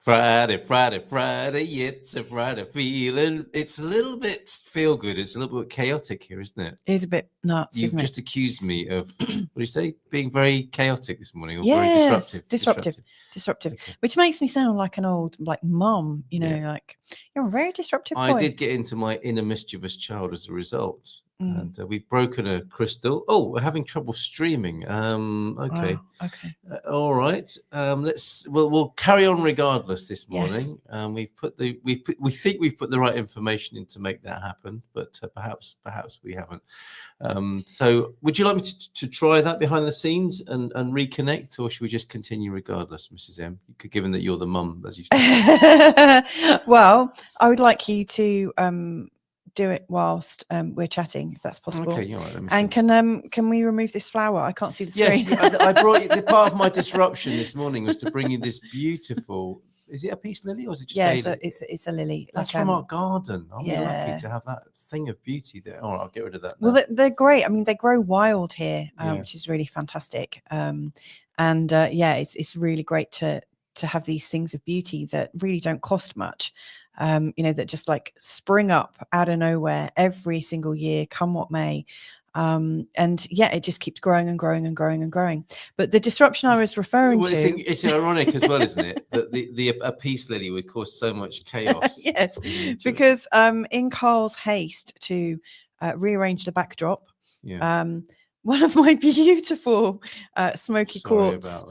Friday, it's a Friday feeling. It's a little bit feel good. It's a little bit chaotic here, isn't it? It is a bit nuts, You've isn't just it? accused me of, what do you say, being very chaotic this morning, or Yes, very disruptive, Okay. which makes me sound like an old mum, like you're a very disruptive boy. I did get into my inner mischievous child as a result. And we've broken a crystal. Oh, we're having trouble streaming. Okay. Wow, okay. All right. We'll carry on regardless this morning. Yes. We think we've put the right information in to make that happen, but perhaps we haven't. So would you like me to try that behind the scenes and reconnect, or should we just continue regardless, Mrs. M? Given that you're the mum, as you said. Well, I would like you to do it whilst we're chatting, if that's possible. Okay, all right. And can we remove this flower? I can't see the screen. Yes, I brought you. The part of my disruption this morning was to bring you this beautiful. Is it a peace lily or is it just it's a lily. That's from our garden. Aren't we lucky to have that thing of beauty there? All right, I'll get rid of that now. Well, they're great. I mean, they grow wild here, which is really fantastic. It's really great to have these things of beauty that really don't cost much. That just spring up out of nowhere every single year, come what may. It just keeps growing and growing and growing and growing. But the disruption I was referring to, it's ironic as well, isn't it, that a peace lily would cause so much chaos? Yes, because in Carl's haste to rearrange the backdrop, one of my beautiful smoky quartz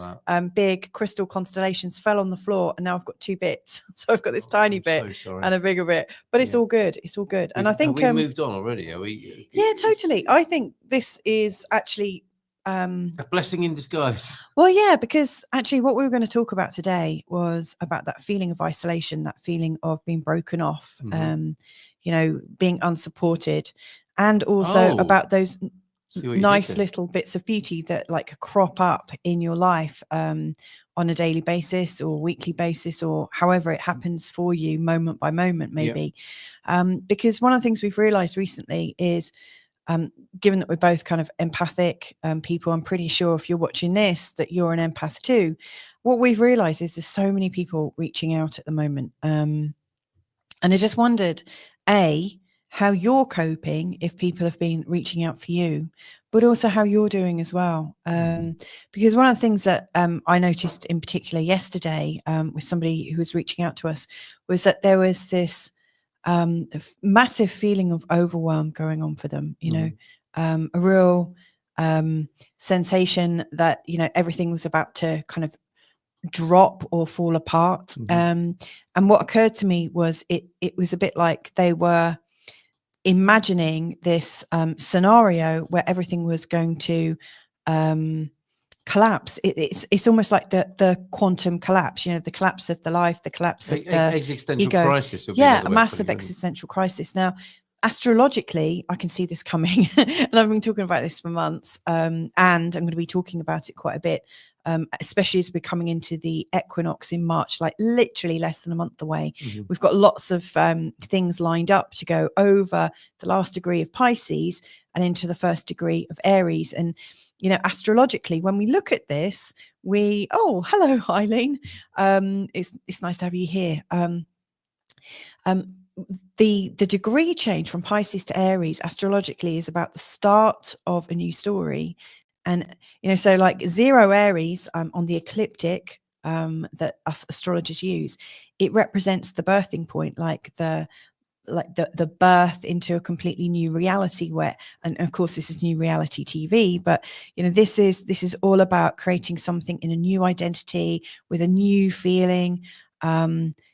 big crystal constellations fell on the floor, and now I've got two bits. So I've got this tiny bit and a bigger bit, but it's all good. It's all good. And I think we moved on already. Are we? Yeah, totally. I think this is actually a blessing in disguise. Well, yeah, because actually what we were going to talk about today was about that feeling of isolation, that feeling of being broken off, being unsupported, and also about those nice little bits of beauty that crop up in your life on a daily basis or weekly basis, or however it happens for you, moment by moment, maybe. Because one of the things we've realized recently is, given that we're both kind of empathic people, I'm pretty sure if you're watching this that you're an empath too. What we've realized is there's so many people reaching out at the moment, and I just wondered, how you're coping if people have been reaching out for you, but also how you're doing as well. Because one of the things that I noticed in particular yesterday with somebody who was reaching out to us was that there was this massive feeling of overwhelm going on for them, a real sensation that, everything was about to kind of drop or fall apart. And what occurred to me was it was a bit like they were imagining this scenario where everything was going to collapse. It's almost like the quantum collapse, the collapse of the life, the collapse of the existential ego. Crisis. A massive existential crisis. Now, astrologically, I can see this coming, and I've been talking about this for months, and I'm going to be talking about it quite a bit. Especially as we're coming into the equinox in March, literally less than a month away. We've got lots of things lined up to go over the last degree of Pisces and into the first degree of Aries. And, astrologically, when we look at this, hello, Eileen. It's nice to have you here. The degree change from Pisces to Aries astrologically is about the start of a new story. And, so zero Aries on the ecliptic that us astrologers use, it represents the birthing point, the birth into a completely new reality and of course this is new reality TV, but this is all about creating something in a new identity with a new feeling,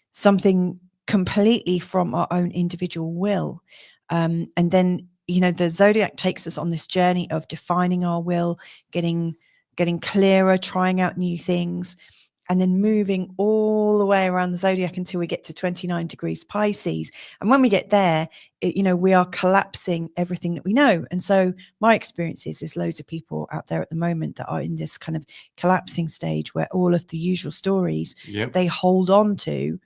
something completely from our own individual will. And then the zodiac takes us on this journey of defining our will, getting clearer, trying out new things, and then moving all the way around the zodiac until we get to 29 degrees Pisces. And when we get there, we are collapsing everything that we know. And so my experience is there's loads of people out there at the moment that are in this kind of collapsing stage where all of the usual stories they hold on to,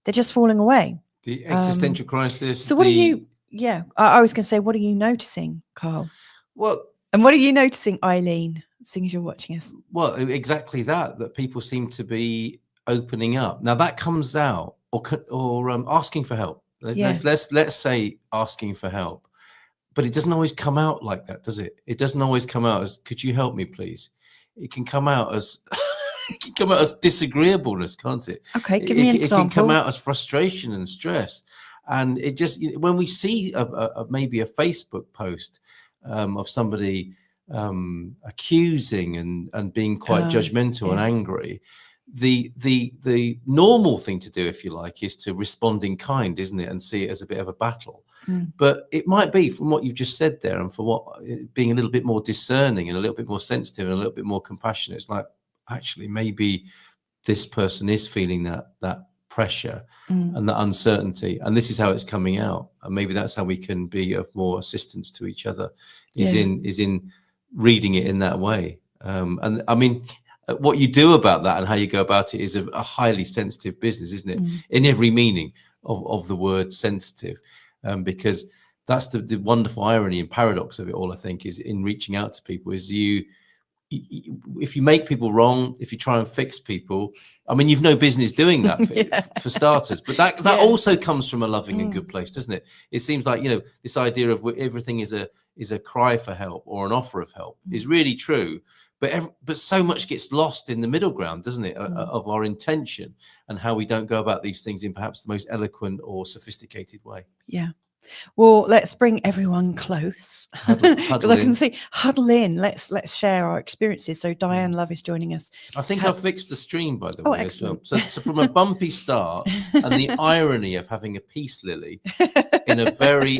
they're just falling away. The existential crisis. So what are you... Yeah, I was going to say, what are you noticing, Carl? Well, and what are you noticing, Eileen, seeing as you're watching us? Well, exactly that people seem to be opening up. Now that comes out, or asking for help. Yeah. Let's say asking for help, but it doesn't always come out like that, does it? It doesn't always come out as, could you help me, please? It can come out as it can come out as disagreeableness, can't it? Okay, give me an It can come example. out as frustration and stress. And it just, when we see maybe a Facebook post of somebody accusing and being quite judgmental and angry, the normal thing to do, if you like, is to respond in kind, isn't it, and see it as a bit of a battle. But it might be, from what you've just said there, and for what being a little bit more discerning and a little bit more sensitive and a little bit more compassionate, it's like, actually, maybe this person is feeling that pressure and that uncertainty, and this is how it's coming out, and maybe that's how we can be of more assistance to each other, is in reading it in that way. And I mean, what you do about that and how you go about it is a highly sensitive business, isn't it? In every meaning of the word sensitive, because that's the wonderful irony and paradox of it all, I think, is in reaching out to people, is if you make people wrong, if you try and fix people, I mean, you've no business doing that for starters, but that also comes from a loving and good place, doesn't it? It seems like, this idea of everything is a cry for help or an offer of help is really true, but so much gets lost in the middle ground, doesn't it, of our intention and how we don't go about these things in perhaps the most eloquent or sophisticated way. Yeah. Well, let's bring everyone close, because I can see huddle in. Let's share our experiences. So Diane Love is joining us. I think I've fixed the stream, by the way, excellent. as well. So from a bumpy start and the irony of having a peace lily in a very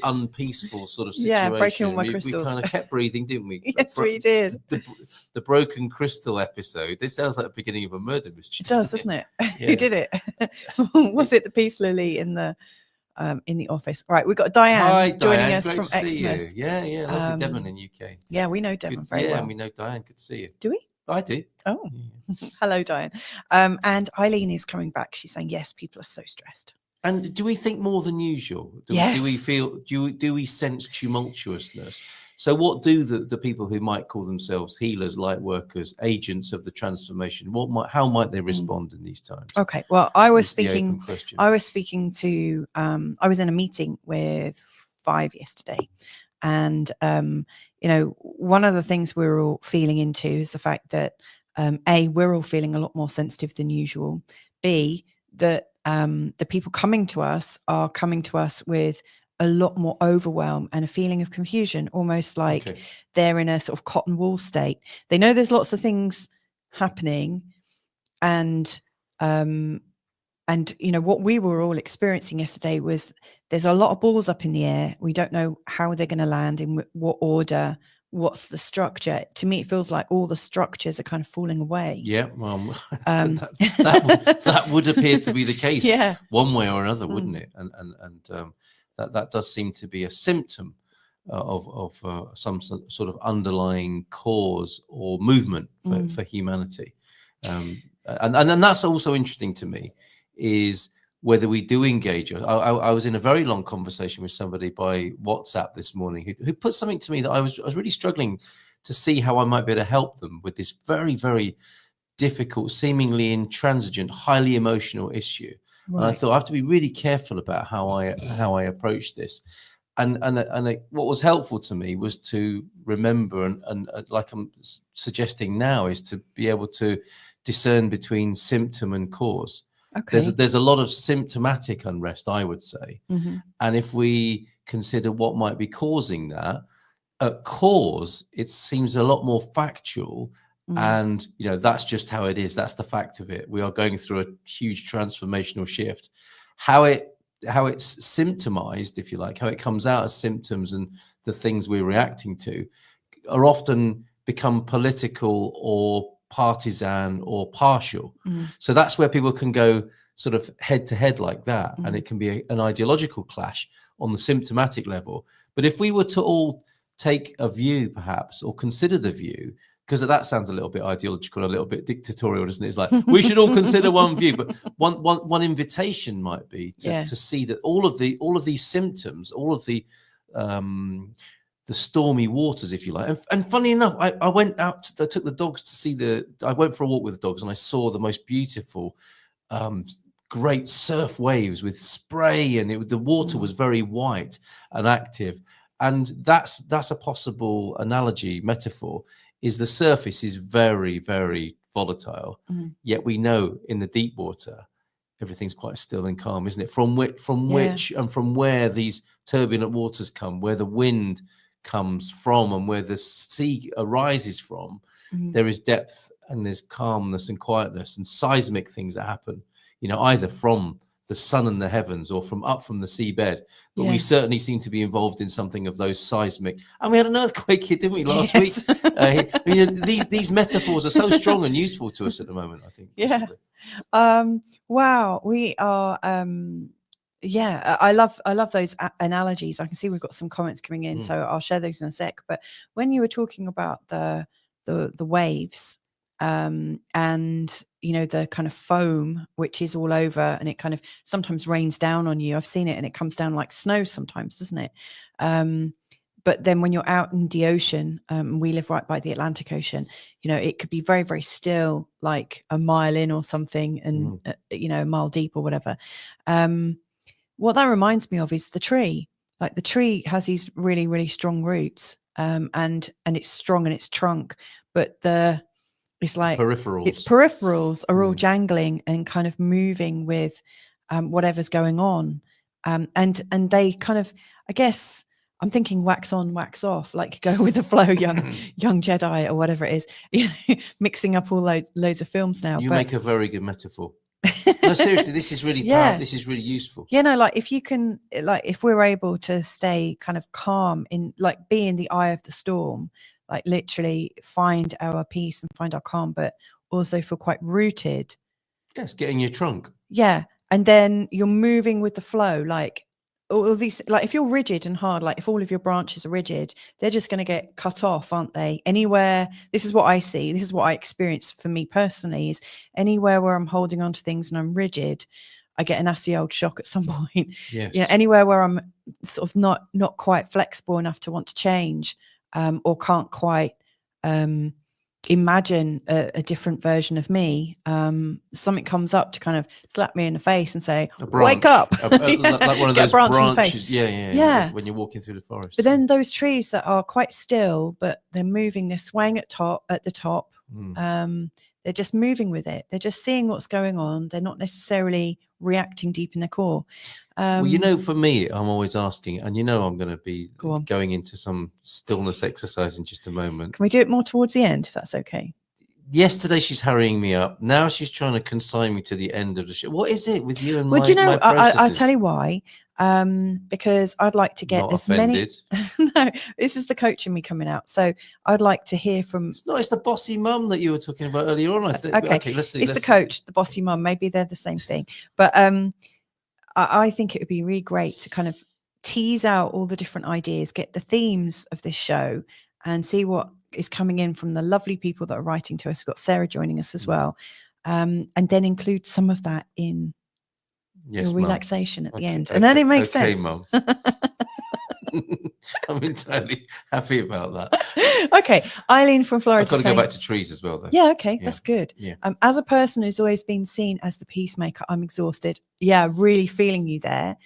unpeaceful sort of situation. Yeah, breaking all my crystals. We kind of kept breathing, didn't we? Yes, we did. The broken crystal episode. This sounds like the beginning of a murder mystery. It does, doesn't it? Yeah. Who did it? Was it the peace lily in the office? Right, we've got Diane joining us from Exmouth. Yeah, lovely Devon in UK. Yeah, we know Devon very well. Yeah, we know Diane. Good to see you. Do we? I do. Oh, hello, Diane. And Eileen is coming back. She's saying, yes, people are so stressed. And do we think more than usual? Yes. Do we feel? Do we sense tumultuousness? So, what do the people who might call themselves healers, light workers, agents of the transformation? How might they respond in these times? Okay. Well, I was speaking to. I was in a meeting with 5 yesterday, and one of the things we're all feeling into is the fact that A, we're all feeling a lot more sensitive than usual. B, that the people coming to us are coming to us with a lot more overwhelm and a feeling of confusion, almost like they're in a sort of cotton wool state. They know there's lots of things happening, and what we were all experiencing yesterday was there's a lot of balls up in the air. We don't know how they're going to land, in what order, what's the structure. To me, it feels like all the structures are kind of falling away. Yeah, well, that would appear to be the case, one way or another, wouldn't it? And that does seem to be a symptom of some sort of underlying cause or movement for humanity. And then that's also interesting to me, is whether we do engage. I was in a very long conversation with somebody by WhatsApp this morning who put something to me that I was really struggling to see how I might be able to help them with this very, very difficult, seemingly intransigent, highly emotional issue. Right. And I thought I have to be really careful about how I approach this. And what was helpful to me was to remember, and like I'm suggesting now, is to be able to discern between symptom and cause. Okay. There's a lot of symptomatic unrest, I would say. Mm-hmm. And if we consider what might be causing that, cause, it seems a lot more factual. And, that's just how it is. That's the fact of it. We are going through a huge transformational shift. How it's symptomized, if you like, how it comes out as symptoms and the things we're reacting to are often become political or partisan or partial. So that's where people can go sort of head to head like that. And it can be an ideological clash on the symptomatic level. But if we were to all take a view, perhaps, or consider the view, because that sounds a little bit ideological, a little bit dictatorial, doesn't it? It's like, we should all consider one view, but one invitation might be to see that all of these symptoms, all of the stormy waters, if you like. And funny enough, I went out, I took the dogs to see I went for a walk with the dogs, and I saw the most beautiful, great surf waves with spray, and the water was very white and active. And that's a possible analogy, metaphor, is the surface is very, very volatile. Yet we know in the deep water, everything's quite still and calm, isn't it? From where these turbulent waters come, where the wind comes from, and where the sea arises from, there is depth, and there's calmness and quietness and seismic things that happen, either from the sun and the heavens or from the seabed. But we certainly seem to be involved in something of those seismic. And we had an earthquake here, didn't we, last week? These metaphors are so strong and useful to us at the moment, I think. Yeah. Wow. We are I love those analogies. I can see we've got some comments coming in, so I'll share those in a sec. But when you were talking about the waves, and the kind of foam which is all over, and it kind of sometimes rains down on you. I've seen it, and it comes down like snow sometimes, doesn't it? But then when you're out in the ocean, we live right by the Atlantic Ocean, it could be very, very still, like a mile in or something, and a mile deep or whatever. What that reminds me of is the tree. Like the tree has these really, really strong roots, and it's strong in its trunk, but it's like its peripherals are all jangling and kind of moving with whatever's going on, and they kind of, I guess, I'm thinking wax on, wax off, like go with the flow, young Jedi or whatever it is, mixing up all loads of films now. You make a very good metaphor. No, seriously, this is really this is really useful. Like if you can, like if we're able to stay kind of calm in, like be in the eye of the storm, like literally find our peace and find our calm, but also feel quite rooted. Yes, get in your trunk. Yeah. And then you're moving with the flow, like all these, like if you're rigid and hard, like if all of your branches are rigid, they're just going to get cut off, aren't they? Anywhere, this is what I see, this is what I experience for me personally, is anywhere where I'm holding on to things and I'm rigid, I get a nasty old shock at some point. Yes. Anywhere where I'm sort of not quite flexible enough to want to change, or can't quite imagine a different version of me, something comes up to kind of slap me in the face and say, wake up. Like one of those branches. Yeah, when you're walking through the forest. But then those trees that are quite still, but they're moving, they're swaying at the top, they're just moving with it, they're just seeing what's going on, they're not necessarily reacting deep in their core. Well, for me, I'm always asking, and I'm going to be going into some stillness exercise in just a moment. Can we do it more towards the end, if that's okay? Yesterday she's hurrying me up. Now she's trying to consign me to the end of the show. What is it with you and my I'll tell you why. Because I'd like to get many. No, this is the coach in me coming out. So I'd like to hear from. It's the bossy mum that you were talking about earlier on. I think. Okay, let's see. It's the coach, the bossy mum. Maybe they're the same thing. But I think it would be really great to kind of tease out all the different ideas, get the themes of this show, and see what is coming in from the lovely people that are writing to us. We've got Sarah joining us as well, and then include some of that in. Yes, your relaxation at the end, and then it makes sense. Mum. I'm entirely happy about that. Okay, Eileen from Florida. I've got to go back to trees as well, though. Yeah, okay, that's good. Yeah. As a person who's always been seen as the peacemaker, I'm exhausted. Yeah, really feeling you there.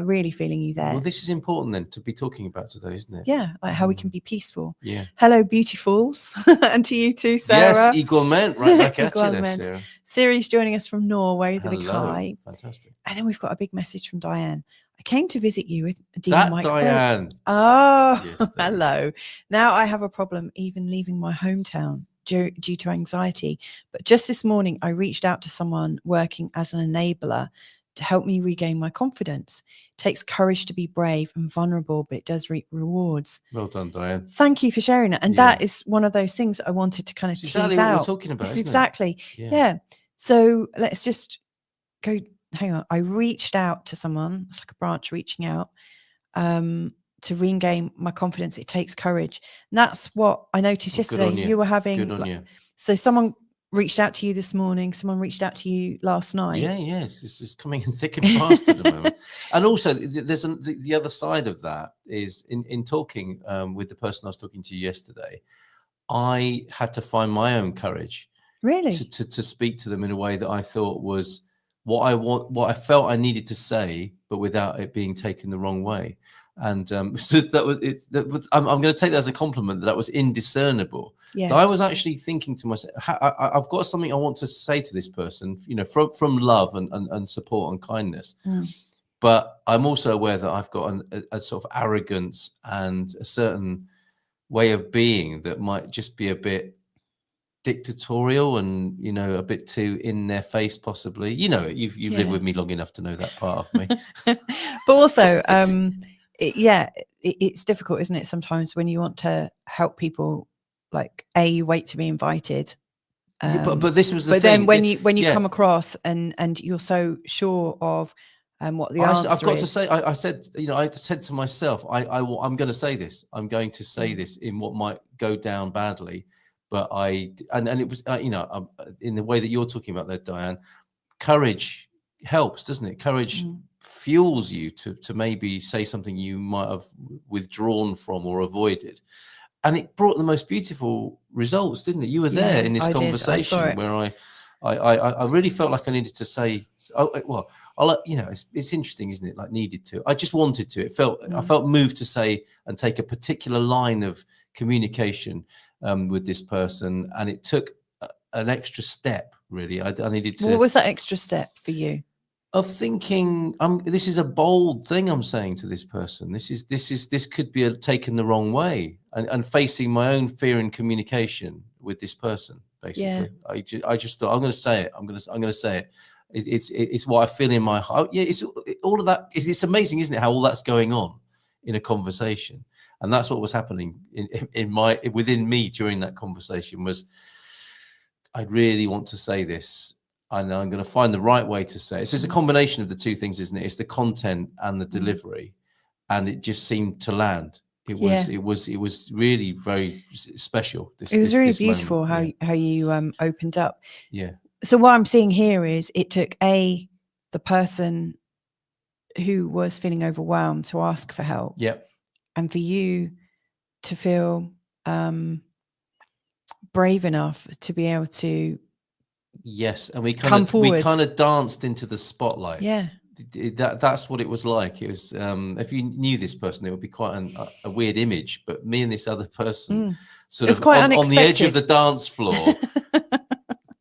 Really feeling you there. Well, this is important then to be talking about today, isn't it? Yeah, like how we can be peaceful. Yeah. Hello, beautifuls, and to you too, Sarah. Yes, igualmente, right back at you there, Sarah. Siri's joining us from Norway. The big hi. Fantastic. And then we've got a big message from Diane. I came to visit you with Diane. Oh, yes, hello. Now I have a problem even leaving my hometown due to anxiety. But just this morning, I reached out to someone working as an enabler to help me regain my confidence. It takes courage to be brave and vulnerable, but it does reap rewards. Well done, Diane. Thank you for sharing that. And that is one of those things that I wanted to kind of tease out. Exactly what we're talking about, isn't exactly. It? Yeah. So let's just go. Hang on. I reached out to someone. It's like a branch reaching out to regain my confidence. It takes courage. And that's what I noticed yesterday. You were having. Good on you. So someone reached out to you this morning. Someone reached out to you last night. Yeah, it's coming in thick and fast at the moment. And also, there's the other side of that is in talking with the person I was talking to yesterday, I had to find my own courage, Really, to speak to them in a way that I thought was what I felt I needed to say, but without it being taken the wrong way. And so I'm going to take that as a compliment, that was indiscernible. yeah, That I was actually thinking to myself, I've got something I want to say to this person, from love and support and kindness. But I'm also aware that I've got a sort of arrogance and a certain way of being that might just be a bit dictatorial and a bit too in their face, possibly. You've lived with me long enough to know that part of me. But also it's difficult, isn't it, sometimes when you want to help people, like you wait to be invited, but this was the but thing. then when you come across and you're so sure of what the answer I've got is. to say, I said to myself, I'm going to say this. I'm going to say this in what might go down badly, but and it was in the way that you're talking about there, Diane. Courage helps, doesn't it? Courage fuels you to maybe say something you might have withdrawn from or avoided, and it brought the most beautiful results, didn't it? You were there in this conversation where I really felt like I needed to say, it's interesting, isn't it? Like, needed to. I just wanted to. I felt moved to say and take a particular line of communication with this person, and it took an extra step. Really, I needed to. What was that extra step for you? Of thinking, this is a bold thing I'm saying to this person. This could be taken the wrong way, and facing my own fear in communication with this person. Basically, I just thought, I'm going to say it. I'm going to say it. It's what I feel in my heart. Yeah, it's all of that. It's amazing, isn't it? How all that's going on in a conversation, and that's what was happening within me during that conversation. Was I really want to say this, and I'm going to find the right way to say it. So it's a combination of the two things, isn't it? It's the content and the delivery, and it just seemed to land. It was really very special. It was really beautiful how you opened up. Yeah. So what I'm seeing here is it took the person who was feeling overwhelmed to ask for help. Yep. And for you to feel brave enough to be able to. Yes, and we kind of danced into the spotlight. Yeah. That's what it was like. It was if you knew this person, it would be quite a weird image. But me and this other person, sort of quite on the edge of the dance floor,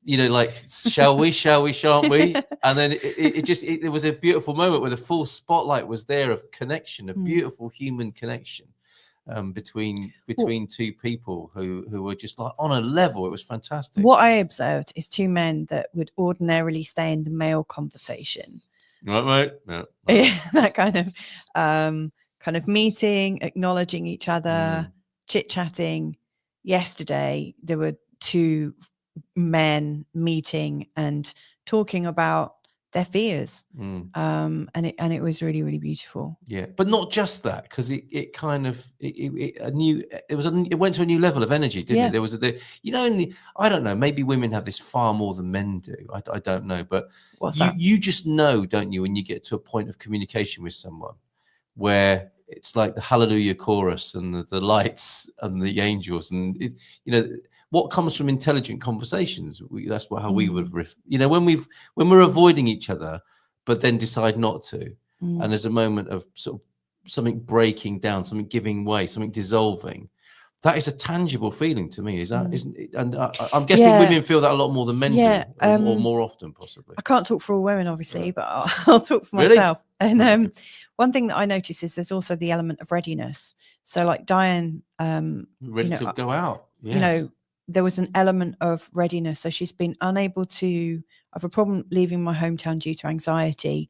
like, shall we, shan't we? And then it was a beautiful moment where the full spotlight was there of connection, a beautiful human connection between two people who were just like on a level. It was fantastic. What I observed is two men that would ordinarily stay in the male conversation. Right, mate. Yeah, that kind of meeting, acknowledging each other, chit-chatting. Yesterday, there were two men meeting and talking about their fears, and it was really, really beautiful. Yeah, but not just that, because it went to a new level of energy, didn't it? There was I don't know, maybe women have this far more than men do. I don't know, but you just know, don't you, when you get to a point of communication with someone where it's like the hallelujah chorus and the lights and the angels, and what comes from intelligent conversations. That's how we would riff. When we're avoiding each other, but then decide not to, and there's a moment of sort of something breaking down, something giving way, something dissolving. That is a tangible feeling to me. Isn't it? And I'm guessing women feel that a lot more than men do, or more often, possibly. I can't talk for all women, obviously, but I'll talk for myself. And one thing that I notice is there's also the element of readiness. So, like Diane, ready to go out. Yes. There was an element of readiness. So she's been unable to have a problem leaving my hometown due to anxiety,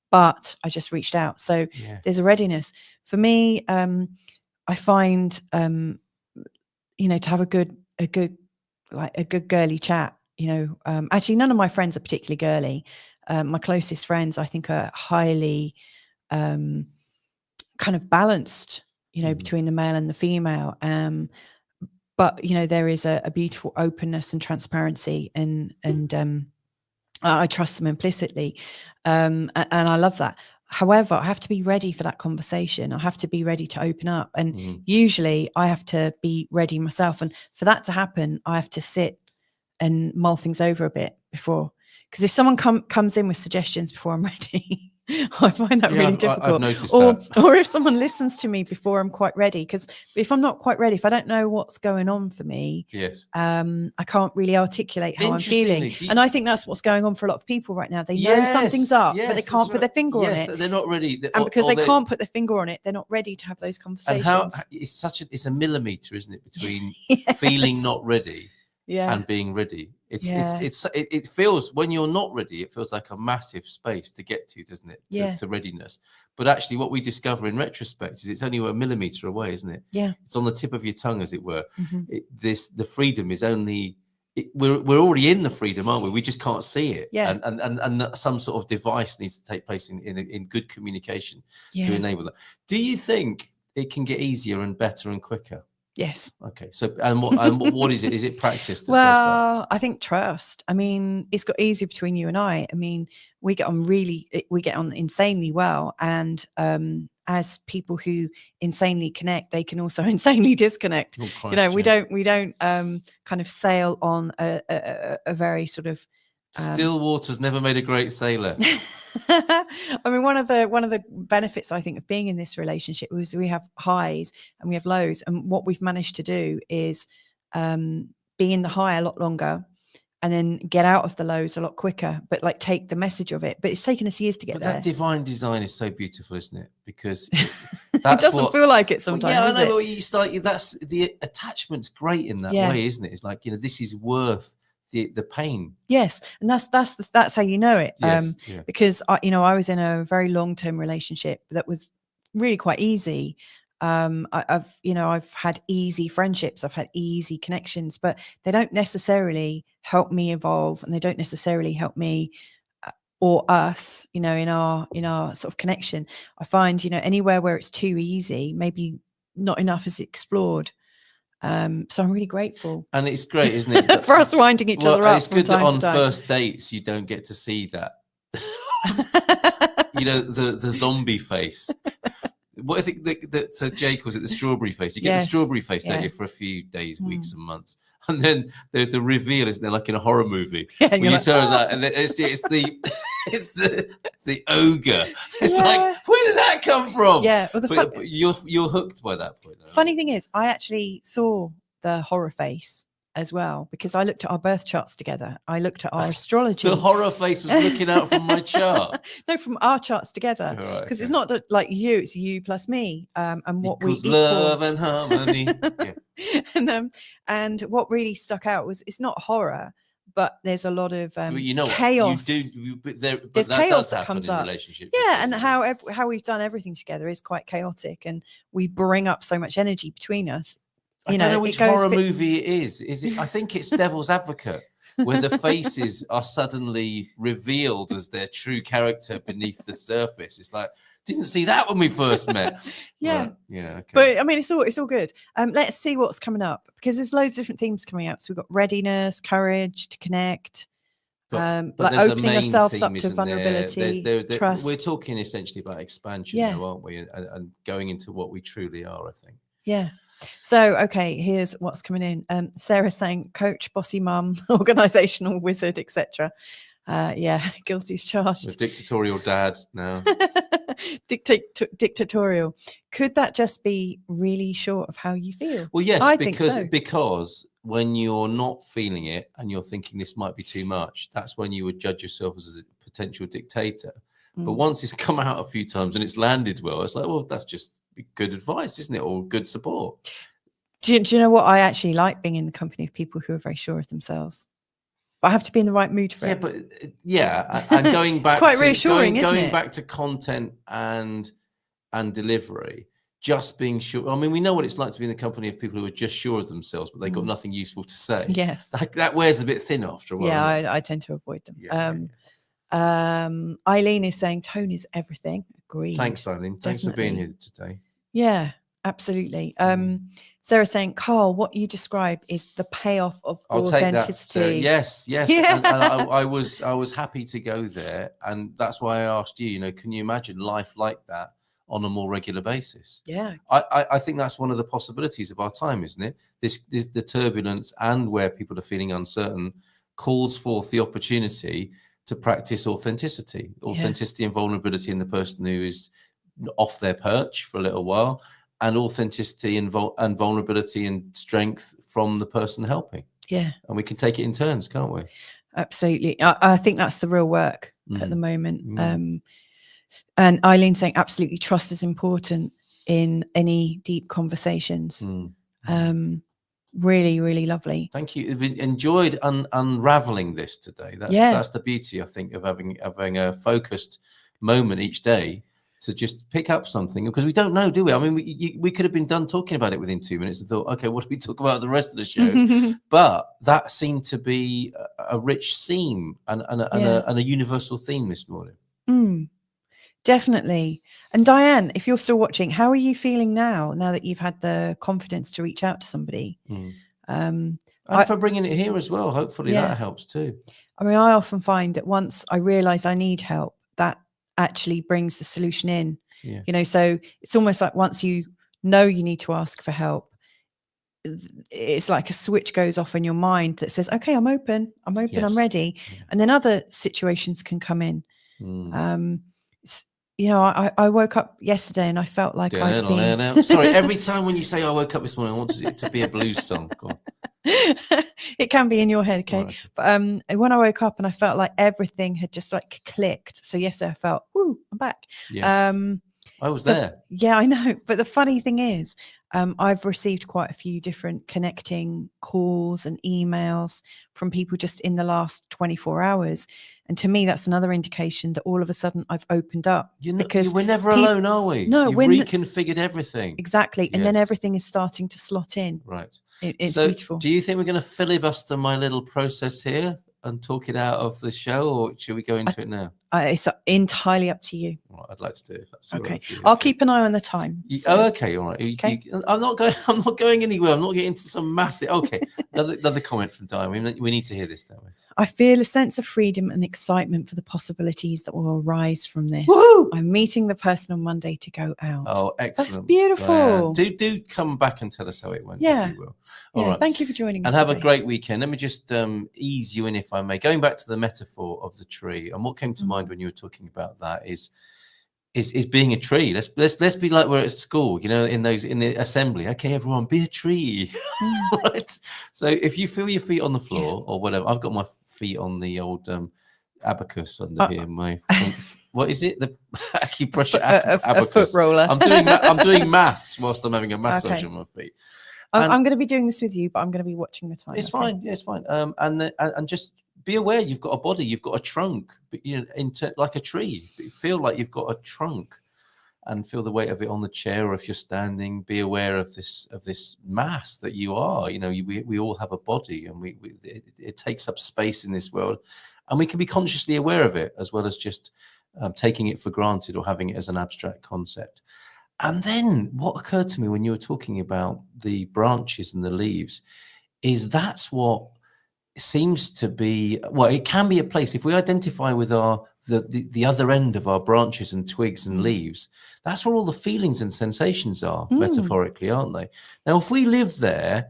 but I just reached out. So there's a readiness for me. I find, to have a good girly chat, actually none of my friends are particularly girly. My closest friends, I think, are highly kind of balanced, between the male and the female. but there is a beautiful openness and transparency, and I trust them implicitly, and I love that. However, I have to be ready for that conversation. I have to be ready to open up, and usually I have to be ready myself. And for that to happen, I have to sit and mull things over a bit before. Because if someone comes in with suggestions before I'm ready, I find that really difficult. I've noticed or if someone listens to me before I'm quite ready, because if I'm not quite ready, if I don't know what's going on for me, yes, I can't really articulate how I'm feeling. And I think that's what's going on for a lot of people right now. They know something's up, but they can't put their finger on it. They're not ready. And because they can't put their finger on it, they're not ready to have those conversations. And how it's a millimeter, isn't it, between feeling not ready and being ready. It feels, when you're not ready, it feels like a massive space to get to, doesn't it? To readiness. But actually what we discover in retrospect is it's only a millimeter away, isn't it? Yeah. It's on the tip of your tongue, as it were. The freedom is only, we're already in the freedom, aren't we? We just can't see it. Yeah. And some sort of device needs to take place in good communication to enable that. Do you think it can get easier and better and quicker? Yes. Okay. So, and what is it? Is it practice that does that? I think trust. I mean, it's got easier between you and I. I mean, we get on insanely well. And as people who insanely connect, they can also insanely disconnect. Oh, we don't kind of sail on a very sort of still waters never made a great sailor. I mean, one of the benefits, I think, of being in this relationship was we have highs and we have lows, and what we've managed to do is be in the high a lot longer and then get out of the lows a lot quicker, but like take the message of it. But it's taken us years to get there. That divine design is so beautiful, isn't it? Because it doesn't feel like it sometimes. Well, yeah, I know. It's like that's the attachment's great in that way, isn't it? It's like, this is worth the pain. Yes, and that's how you know it. Yes, because I was in a very long-term relationship that was really quite easy. I've had easy friendships, I've had easy connections, but they don't necessarily help me evolve, and they don't necessarily help me or us, in our sort of connection. I find, anywhere where it's too easy, maybe not enough is explored. So I'm really grateful, and it's great, isn't it, for us winding each other up. It's good that on first dates you don't get to see that. The zombie face. What is it that Jay calls it? The strawberry face. You get the strawberry face, don't you, for a few days, weeks, and months, and then there's the reveal, isn't there, like in a horror movie? When you turn out, and it's the ogre. It's like, where did that come from? Yeah, well, but you're hooked by that point. Funny thing is, I actually saw the horror face as well, because I looked at our birth charts together. I looked at our astrology. The horror face was looking out from my chart. No, from our charts together, because it's not like you; it's you plus me, and what we equal. Love and harmony. And what really stuck out was it's not horror, but there's a lot of chaos. There's chaos that comes up. Yeah, and how we've done everything together is quite chaotic, and we bring up so much energy between us. I don't know which horror movie it is. Is it? I think it's Devil's Advocate, where the faces are suddenly revealed as their true character beneath the surface. It's like, didn't see that when we first met. Yeah, right. Yeah. Okay. But I mean, it's all good. Let's see what's coming up, because there's loads of different themes coming up. So we've got readiness, courage to connect. But like opening ourselves up to vulnerability, trust. We're talking essentially about expansion now, aren't we? And going into what we truly are, I think. Yeah. So, okay, here's what's coming in. Sarah saying, coach, bossy mum, organizational wizard, etc. Guilty as charged. The dictatorial dad now. Dictatorial. Could that just be really short of how you feel? Well, yes, because when you're not feeling it and you're thinking this might be too much, that's when you would judge yourself as a potential dictator. But once it's come out a few times and it's landed well, it's like, well, that's just good advice, isn't it? Or good support. Do you know what? I actually like being in the company of people who are very sure of themselves. But I have to be in the right mood for it. And going back, it's quite reassuring, going isn't it? back to content and delivery, just being sure. I mean, we know what it's like to be in the company of people who are just sure of themselves, but they've got nothing useful to say. Yes, that wears a bit thin after a while. Yeah, I tend to avoid them. Eileen is saying tone is everything. Agree. Thanks, Eileen. Thanks for being here today. Yeah. Absolutely. Sarah's saying, Carl, what you describe is the payoff of I'll authenticity. take that, Sarah. Yes. Yeah. And I was happy to go there, and that's why I asked you. You know, can you imagine life like that on a more regular basis? Yeah. I think that's one of the possibilities of our time, isn't it? This the turbulence, and where people are feeling uncertain calls forth the opportunity to practice authenticity and vulnerability in the person who is off their perch for a little while, and authenticity and vulnerability and strength from the person helping. Yeah. And we can take it in turns, can't we? Absolutely. I think that's the real work at the moment. And Eileen saying, absolutely, trust is important in any deep conversations. Really, really lovely. Thank you. I've enjoyed unraveling this today. That's the beauty, I think, of having a focused moment each day to just pick up something, because we don't know, do we? I mean, we could have been done talking about it within 2 minutes and thought, okay, what do we talk about the rest of the show? But that seemed to be a rich theme and a universal theme this morning. Definitely. And Diane, if you're still watching, how are you feeling now that you've had the confidence to reach out to somebody? And for bringing it here as well, hopefully that helps too. I mean, I often find that once I realize I need help, that actually brings the solution in. You know, so it's almost like once you know you need to ask for help, it's like a switch goes off in your mind that says, okay, I'm open, I'm ready. And then other situations can come in. You know, I woke up yesterday and I felt like I'd been... Sorry, every time when you say I woke up this morning, I want it to be a blues song. Go on. It can be in your head, okay? Right. But when I woke up and I felt like everything had just like clicked. So yesterday I felt, whoo, I'm back. Yes. I was there. Yeah, I know. But the funny thing is, I've received quite a few different connecting calls and emails from people just in the last 24 hours. And to me, that's another indication that all of a sudden I've opened up. Because we're never alone, are we? No, we've reconfigured everything. Exactly. And then everything is starting to slot in. Right. It's beautiful. Do you think we're going to filibuster my little process here and talk it out of the show, or should we go into it now? It's entirely up to you. Well, I'd like to do it if that's okay. I'll keep an eye on the time. Okay, all right. Okay. I'm not going anywhere. I'm not getting into some massive. Okay, another comment from Diane. We need to hear this, don't we? I feel a sense of freedom and excitement for the possibilities that will arise from this. Woo! I'm meeting the person on Monday to go out. Oh, excellent! That's beautiful. Do come back and tell us how it went. Yeah, if you will. All right. Thank you for joining us. And have a great weekend. Let me just ease you in, if I may. Going back to the metaphor of the tree, and what came to mind when you were talking about that is being a tree. Let's be like we're at school, you know, in the assembly. Okay, everyone, be a tree. Right. So if you feel your feet on the floor or whatever, I've got my feet on the old abacus under here. My what is it? The acupressure abacus. A foot roller. I'm doing maths whilst I'm having a massage on my feet. I'm going to be doing this with you, but I'm going to be watching the time. It's fine. Yeah, it's fine. And just be aware you've got a body, you've got a trunk, but like a tree. Feel like you've got a trunk, and feel the weight of it on the chair, or if you're standing, be aware of this mass that you are. You know, we all have a body, and it takes up space in this world, and we can be consciously aware of it as well as just taking it for granted or having it as an abstract concept. And then what occurred to me when you were talking about the branches and the leaves is that's what seems to be, well, it can be a place. If we identify with the other end of our branches and twigs and leaves, that's where all the feelings and sensations are, metaphorically, aren't they? Now, if we live there,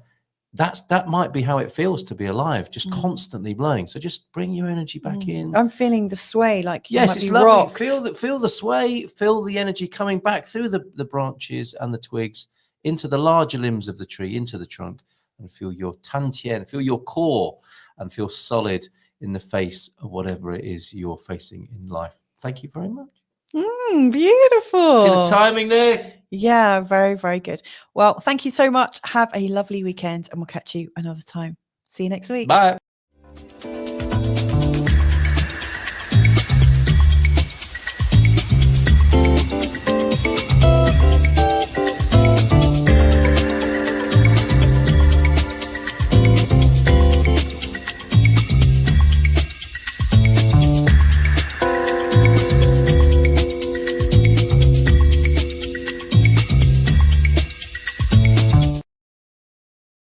that might be how it feels to be alive, just constantly blowing. So just bring your energy back in. I'm feeling the sway, like yes, it's lovely. Rocked. Feel the sway, feel the energy coming back through the branches and the twigs into the larger limbs of the tree, into the trunk, and feel your tantien, feel your core, and feel solid in the face of whatever it is you're facing in life. Thank you very much. Beautiful. See the timing there? Yeah, very, very good. Well, thank you so much. Have a lovely weekend, and we'll catch you another time. See you next week. Bye.